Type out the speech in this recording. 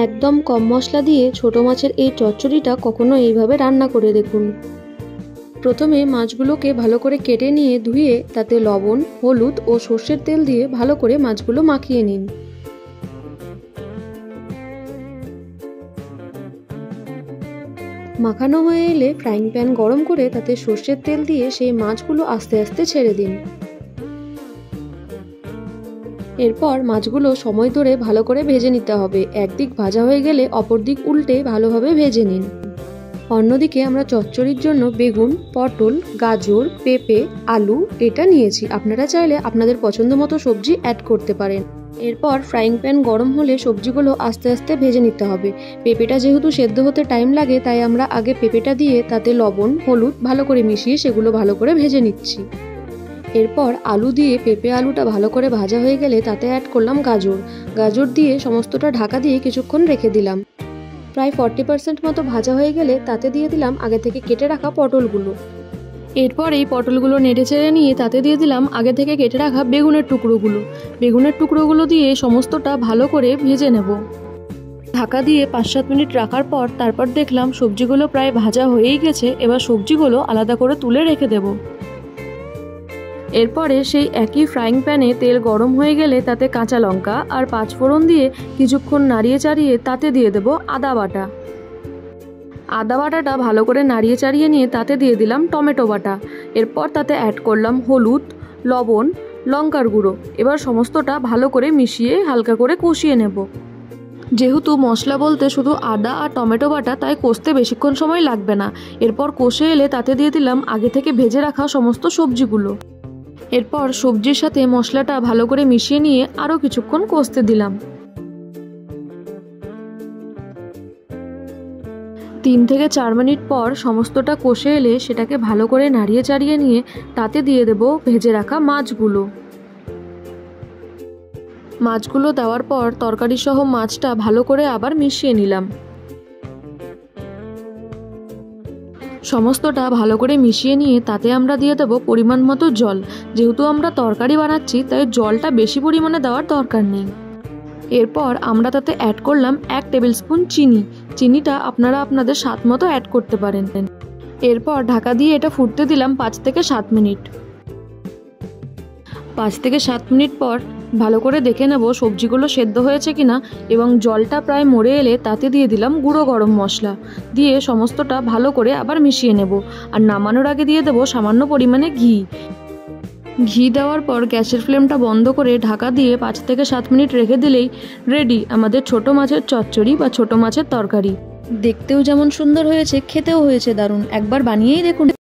একদম কম মশলা দিয়ে ছোট মাছের এই চচ্চড়িটা কখনো এইভাবে রান্না করে দেখুন। প্রথমে মাছগুলোকে ভালো করে কেটে নিয়ে ধুয়ে তাতে লবণ, হলুদ ও সর্ষের তেল দিয়ে ভালো করে মাছগুলো মাখিয়ে নিন। মাখানো হয়ে এলে ফ্রাইং প্যান গরম করে তাতে সর্ষের তেল দিয়ে সেই মাছগুলো আস্তে আস্তে ছেড়ে দিন। এরপর মাছগুলো সময় ধরে ভালো করে ভেজে নিতে হবে। একদিক ভাজা হয়ে গেলে অপর দিক উল্টে ভালোভাবে ভেজে নিন। অন্যদিকে আমরা চচ্চড়ির জন্য বেগুন, পটল, গাজর, পেঁপে, আলু এটা নিয়েছি। আপনারা চাইলে আপনাদের পছন্দ মতো সবজি অ্যাড করতে পারেন। এরপর ফ্রাইং প্যান গরম হলে সবজিগুলো আস্তে আস্তে ভেজে নিতে হবে। পেঁপেটা যেহেতু সেদ্ধ হতে টাইম লাগে, তাই আমরা আগে পেঁপেটা দিয়ে তাতে লবণ, হলুদ ভালো করে মিশিয়ে সেগুলো ভালো করে ভেজে নিচ্ছি। এরপর আলু দিয়ে পেঁপে আলুটা ভালো করে ভাজা হয়ে গেলে তাতে অ্যাড করলাম গাজর দিয়ে সমস্তটা ঢাকা দিয়ে কিছুক্ষণ রেখে দিলাম। প্রায় 40% মতো ভাজা হয়ে গেলে তাতে দিয়ে দিলাম আগে থেকে কেটে রাখা পটলগুলো। এরপর এই পটলগুলো নেড়ে চেড়ে নিয়ে তাতে দিয়ে দিলাম আগে থেকে কেটে রাখা বেগুনের টুকরোগুলো দিয়ে সমস্তটা ভালো করে ভেজে নেব। ঢাকা দিয়ে 5-7 মিনিট রাখার পর তারপর দেখলাম সবজিগুলো প্রায় ভাজা হয়েই গেছে। এবার সবজিগুলো আলাদা করে তুলে রেখে দেব। এরপরে সেই একই ফ্রাইং প্যানে তেল গরম হয়ে গেলে তাতে কাঁচা লঙ্কা আর 5 ফোড়ন দিয়ে কিছুক্ষণ নাড়িয়ে চাড়িয়ে তাতে দিয়ে দেব আদা বাটাটা ভালো করে নাড়িয়ে চাড়িয়ে নিয়ে তাতে দিয়ে দিলাম টমেটো বাটা। এরপর তাতে অ্যাড করলাম হলুদ, লবণ, লঙ্কার গুঁড়ো। এবার সমস্তটা ভালো করে মিশিয়ে হালকা করে কষিয়ে নেব। যেহেতু মশলা বলতে শুধু আদা আর টমেটো বাটা, তাই কষতে বেশিক্ষণ সময় লাগবে না। এরপর কষে এলে তাতে দিয়ে দিলাম আগে থেকে ভেজে রাখা সমস্ত সবজিগুলো। এরপর সবজির সাথে মশলাটা ভালো করে মিশিয়ে নিয়ে আরও কিছুক্ষণ কষতে দিলাম। 3 থেকে 4 মিনিট পর সমস্তটা কষে এলে সেটাকে ভালো করে নাড়িয়ে চাড়িয়ে নিয়ে তাতে দিয়ে দেব ভেজে রাখা মাছগুলো দেওয়ার পর তরকারি সহ মাছটা ভালো করে আবার মিশিয়ে নিলাম। সমস্তটা ভালো করে মিশিয়ে নিয়ে তাতে আমরা দিয়ে দেব পরিমাণ মতো জল। যেহেতু আমরা তরকারি বানাচ্ছি, তাই জলটা বেশি পরিমাণে দেওয়ার দরকার নেই। এরপর আমরা তাতে অ্যাড করলাম 1 টেবিল স্পুন চিনিটা আপনারা আপনাদের স্বাদ মতো অ্যাড করতে পারেন। এরপর ঢাকা দিয়ে এটা ফুটতে দিলাম 5 থেকে 7 মিনিট। 5 থেকে 7 মিনিট পর ভালো করে দেখে নেব সবজিগুলো সেদ্ধ হয়েছে কিনা, এবং জলটা প্রায় মরে এলে তাতে দিয়ে দিলাম গুঁড়ো গরম মশলা দিয়ে সমস্তটা ভালো করে আবার মিশিয়ে নেব। আর নামানোর আগে দিয়ে দেব সামান্য পরিমাণে ঘি দেওয়ার পর গ্যাসের ফ্লেমটা বন্ধ করে ঢাকা দিয়ে 5 থেকে 7 মিনিট রেখে দিলেই রেডি আমাদের ছোট মাছের চচ্চড়ি বা ছোট মাছের তরকারি। দেখতেও যেমন সুন্দর হয়েছে, খেতেও হয়েছে দারুণ। একবার বানিয়েই দেখুন।